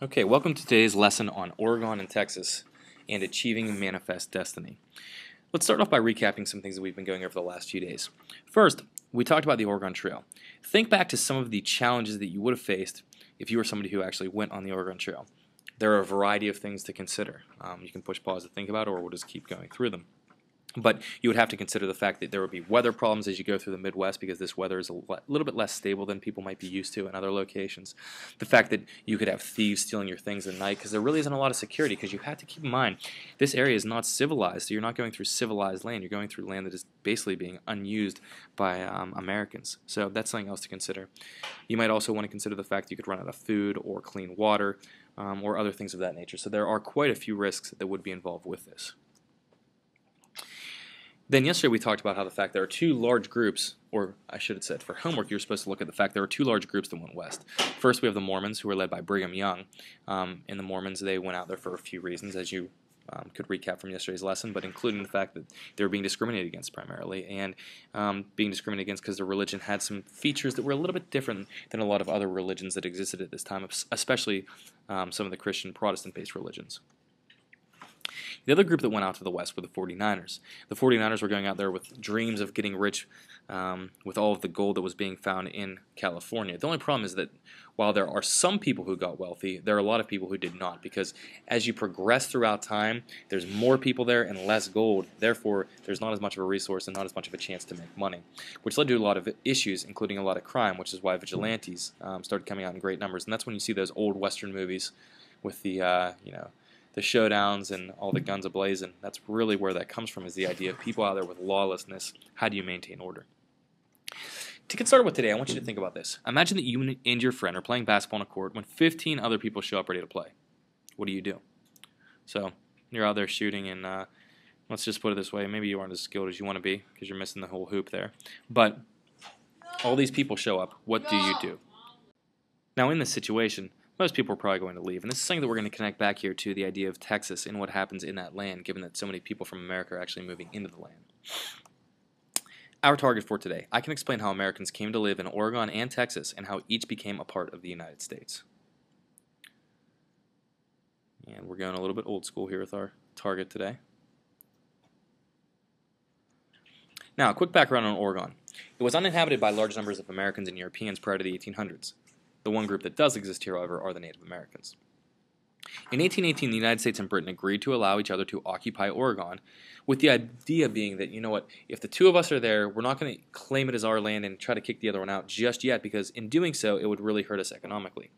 Okay, welcome to today's lesson on Oregon and Texas and achieving manifest destiny. Let's start off by recapping some things that we've been going over the last few days. First, we talked about the Oregon Trail. Think back to some of the challenges that you would have faced if you were somebody who actually went on the Oregon Trail. There are a variety of things to consider. You can push pause to think about it, or we'll just keep going through them. But you would have to consider the fact that there would be weather problems as you go through the Midwest because this weather is a little bit less stable than people might be used to in other locations. The fact that you could have thieves stealing your things at night because there really isn't a lot of security, because you have to keep in mind this area is not civilized, so you're not going through civilized land. You're going through land that is basically being unused by Americans. So that's something else to consider. You might also want to consider the fact that you could run out of food or clean water or other things of that nature. So there are quite a few risks that would be involved with this. Then yesterday we talked about how the fact there are two large groups, or I should have said for homework you're supposed to look at the fact there are two large groups that went west. First we have the Mormons, who were led by Brigham Young. And the Mormons, they went out there for a few reasons, as you could recap from yesterday's lesson, but including the fact that they were being discriminated against primarily, and being discriminated against because their religion had some features that were a little bit different than a lot of other religions that existed at this time, especially some of the Christian Protestant-based religions. The other group that went out to the west were the 49ers. The 49ers were going out there with dreams of getting rich with all of the gold that was being found in California. The only problem is that while there are some people who got wealthy, there are a lot of people who did not, because as you progress throughout time, there's more people there and less gold. Therefore, there's not as much of a resource and not as much of a chance to make money, which led to a lot of issues, including a lot of crime, which is why vigilantes started coming out in great numbers. And that's when you see those old Western movies with the, the showdowns and all the guns ablazing. That's really where that comes from, is the idea of people out there with lawlessness. How do you maintain order? To get started with today, I want you to think about this. Imagine that you and your friend are playing basketball on a court when 15 other people show up ready to play. What do you do? So you're out there shooting, and let's just put it this way. Maybe you aren't as skilled as you want to be because you're missing the whole hoop there. But all these people show up. What do you do? Now, in this situation, most people are probably going to leave. And this is something that we're going to connect back here to the idea of Texas and what happens in that land, given that so many people from America are actually moving into the land. Our target for today: I can explain how Americans came to live in Oregon and Texas and how each became a part of the United States. And we're going a little bit old school here with our target today. Now, a quick background on Oregon. It was uninhabited by large numbers of Americans and Europeans prior to the 1800s. The one group that does exist here, however, are the Native Americans. In 1818, the United States and Britain agreed to allow each other to occupy Oregon, with the idea being that, you know what, if the two of us are there, we're not going to claim it as our land and try to kick the other one out just yet, because in doing so, it would really hurt us economically.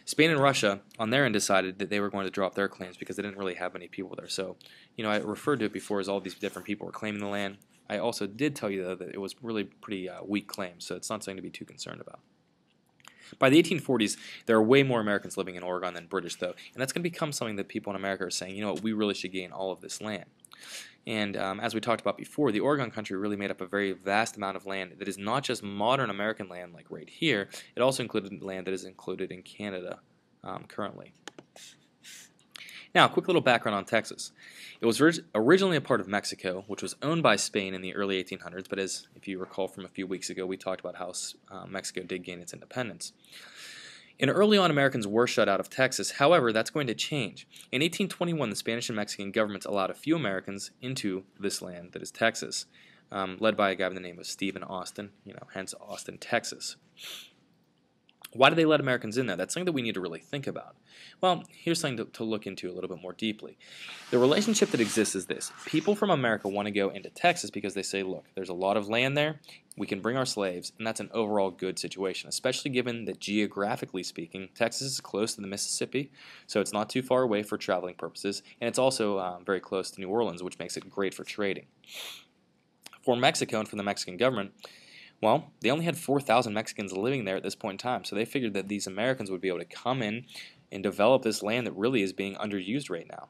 Spain and Russia, on their end, decided that they were going to drop their claims because they didn't really have many people there. So, I referred to it before as all these different people were claiming the land. I also did tell you, though, that it was really pretty weak claims, so it's not something to be too concerned about. By the 1840s, there are way more Americans living in Oregon than British, though, and that's going to become something that people in America are saying, you know what, we really should gain all of this land. And as we talked about before, the Oregon country really made up a very vast amount of land that is not just modern American land like right here, it also included land that is included in Canada currently. Now, a quick little background on Texas. It was originally a part of Mexico, which was owned by Spain in the early 1800s, but as if you recall from a few weeks ago, we talked about how Mexico did gain its independence. And early on, Americans were shut out of Texas. However, that's going to change. In 1821, the Spanish and Mexican governments allowed a few Americans into this land that is Texas, led by a guy by the name of Stephen Austin, hence Austin, Texas. Why did they let Americans in there? That's something that we need to really think about. Well, here's something to look into a little bit more deeply. The relationship that exists is this. People from America want to go into Texas because they say, look, there's a lot of land there, we can bring our slaves, and that's an overall good situation, especially given that geographically speaking, Texas is close to the Mississippi, so it's not too far away for traveling purposes, and it's also very close to New Orleans, which makes it great for trading. For Mexico and for the Mexican government, well, they only had 4,000 Mexicans living there at this point in time, so they figured that these Americans would be able to come in and develop this land that really is being underused right now.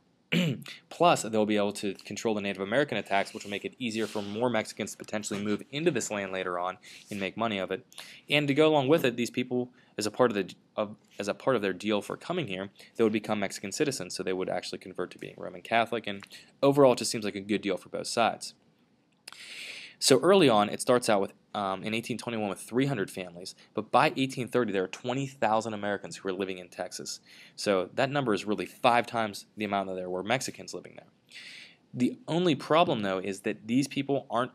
Plus, they'll be able to control the Native American attacks, which will make it easier for more Mexicans to potentially move into this land later on and make money of it. And to go along with it, these people, as a part of their deal for coming here, they would become Mexican citizens, so they would actually convert to being Roman Catholic, and overall it just seems like a good deal for both sides. So early on, it starts out with in 1821 with 300 families, but by 1830 there are 20,000 Americans who are living in Texas. So that number is really 5 times the amount that there were Mexicans living there. The only problem, though, is that these people aren't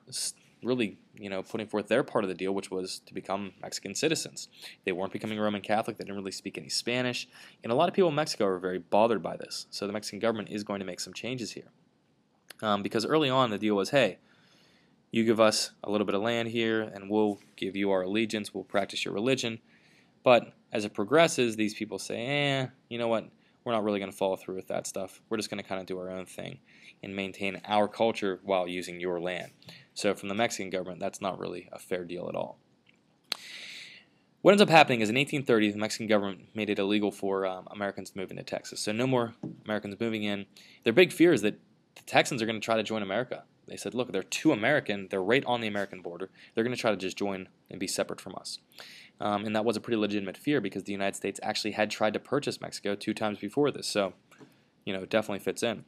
really, putting forth their part of the deal, which was to become Mexican citizens. They weren't becoming Roman Catholic. They didn't really speak any Spanish, and a lot of people in Mexico are very bothered by this. So the Mexican government is going to make some changes here, because early on the deal was, hey, you give us a little bit of land here, and we'll give you our allegiance. We'll practice your religion. But as it progresses, these people say, you know what? We're not really going to follow through with that stuff. We're just going to kind of do our own thing and maintain our culture while using your land. So from the Mexican government, that's not really a fair deal at all. What ends up happening is in 1830, the Mexican government made it illegal for Americans to move into Texas. So no more Americans moving in. Their big fear is that the Texans are going to try to join America. They said, look, they're too American. They're right on the American border. They're going to try to just join and be separate from us. And that was a pretty legitimate fear because the United States actually had tried to purchase Mexico 2 times before this. So, it definitely fits in.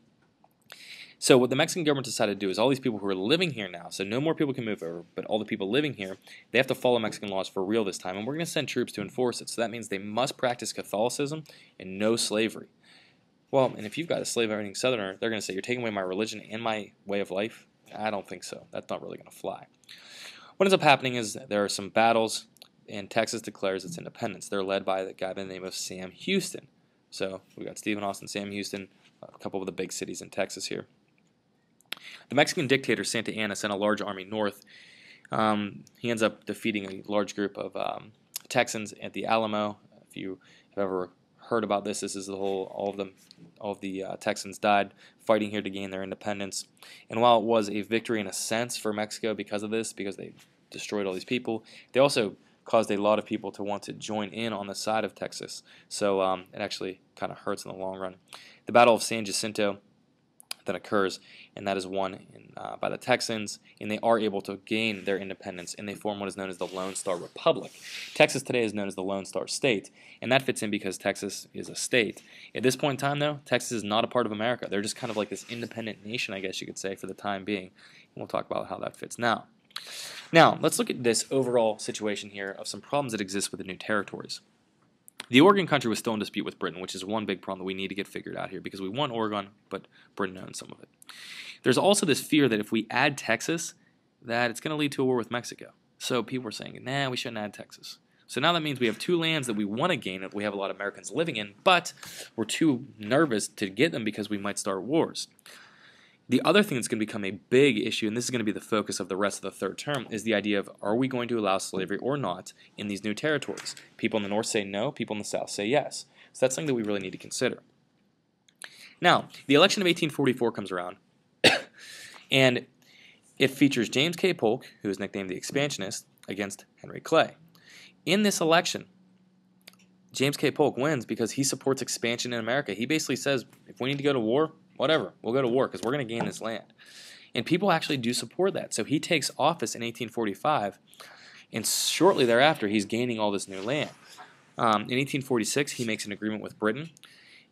So what the Mexican government decided to do is all these people who are living here now, so no more people can move over, but all the people living here, they have to follow Mexican laws for real this time, and we're going to send troops to enforce it. So that means they must practice Catholicism and no slavery. Well, and if you've got a slave-owning Southerner, they're going to say, you're taking away my religion and my way of life? I don't think so. That's not really going to fly. What ends up happening is there are some battles, and Texas declares its independence. They're led by the guy by the name of Sam Houston. So we've got Stephen Austin, Sam Houston, a couple of the big cities in Texas here. The Mexican dictator Santa Anna sent a large army north. He ends up defeating a large group of Texans at the Alamo. If you have ever heard about this, this is all of the Texans died fighting here to gain their independence. And while it was a victory in a sense for Mexico because of this, because they destroyed all these people, they also caused a lot of people to want to join in on the side of Texas. So it actually kind of hurts in the long run. The Battle of San Jacinto then occurs, and that is won by the Texans, and they are able to gain their independence, and they form what is known as the Lone Star Republic. Texas today is known as the Lone Star State, and that fits in because Texas is a state. At this point in time, though, Texas is not a part of America. They're just kind of like this independent nation, I guess you could say, for the time being. And we'll talk about how that fits now. Now, let's look at this overall situation here of some problems that exist with the new territories. The Oregon country was still in dispute with Britain, which is one big problem that we need to get figured out here because we want Oregon, but Britain owns some of it. There's also this fear that if we add Texas, that it's going to lead to a war with Mexico. So people are saying, nah, we shouldn't add Texas. So now that means we have 2 lands that we want to gain that we have a lot of Americans living in, but we're too nervous to get them because we might start wars. The other thing that's going to become a big issue, and this is going to be the focus of the rest of the third term, is the idea of are we going to allow slavery or not in these new territories? People in the north say no, people in the south say yes. So that's something that we really need to consider. Now, the election of 1844 comes around, and it features James K. Polk, who is nicknamed the Expansionist, against Henry Clay. In this election, James K. Polk wins because he supports expansion in America. He basically says, if we need to go to war, whatever, we'll go to war because we're going to gain this land. And people actually do support that. So he takes office in 1845, and shortly thereafter, he's gaining all this new land. In 1846, he makes an agreement with Britain,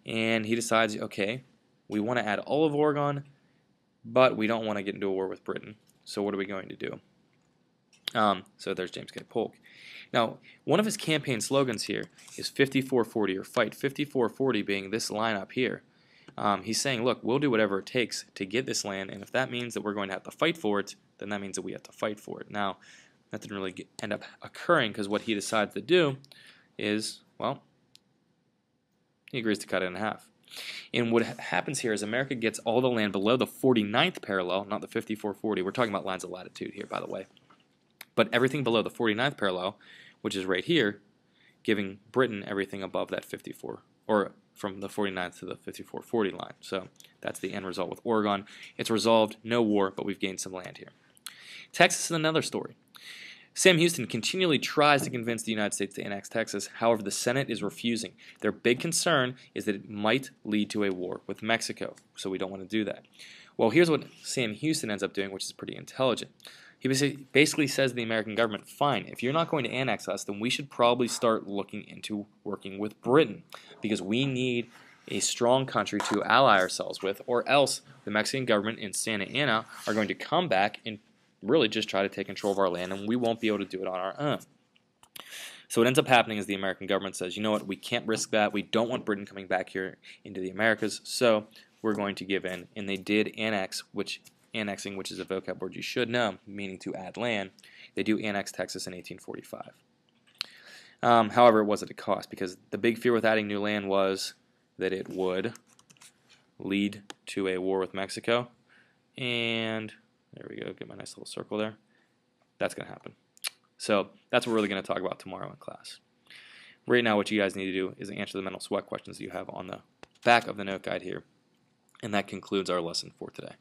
and he decides, okay, we want to add all of Oregon, but we don't want to get into a war with Britain. So what are we going to do? So there's James K. Polk. Now, one of his campaign slogans here is 5440, or fight 5440 being this line up here. He's saying, look, we'll do whatever it takes to get this land, and if that means that we're going to have to fight for it, then that means that we have to fight for it. Now, that didn't really end up occurring because what he decides to do is, well, he agrees to cut it in half. And what happens here is America gets all the land below the 49th parallel, not the 5440. We're talking about lines of latitude here, by the way. But everything below the 49th parallel, which is right here, giving Britain everything above that 54, or from the 49th to the 5440 line. So that's the end result with Oregon. It's resolved, no war, but we've gained some land here. Texas is another story. Sam Houston continually tries to convince the United States to annex Texas. However, the Senate is refusing. Their big concern is that it might lead to a war with Mexico, so we don't want to do that. Well, here's what Sam Houston ends up doing, which is pretty intelligent. He basically says to the American government, fine, if you're not going to annex us, then we should probably start looking into working with Britain because we need a strong country to ally ourselves with, or else the Mexican government and Santa Anna are going to come back and really just try to take control of our land, and we won't be able to do it on our own. So what ends up happening is the American government says, you know what, we can't risk that. We don't want Britain coming back here into the Americas, so we're going to give in. And they did annex, annexing, which is a vocab word you should know, meaning to add land. They do annex Texas in 1845. However, it was at a cost, because the big fear with adding new land was that it would lead to a war with Mexico. And there we go, get my nice little circle there. That's going to happen. So that's what we're really going to talk about tomorrow in class. Right now, what you guys need to do is answer the mental sweat questions that you have on the back of the note guide here. And that concludes our lesson for today.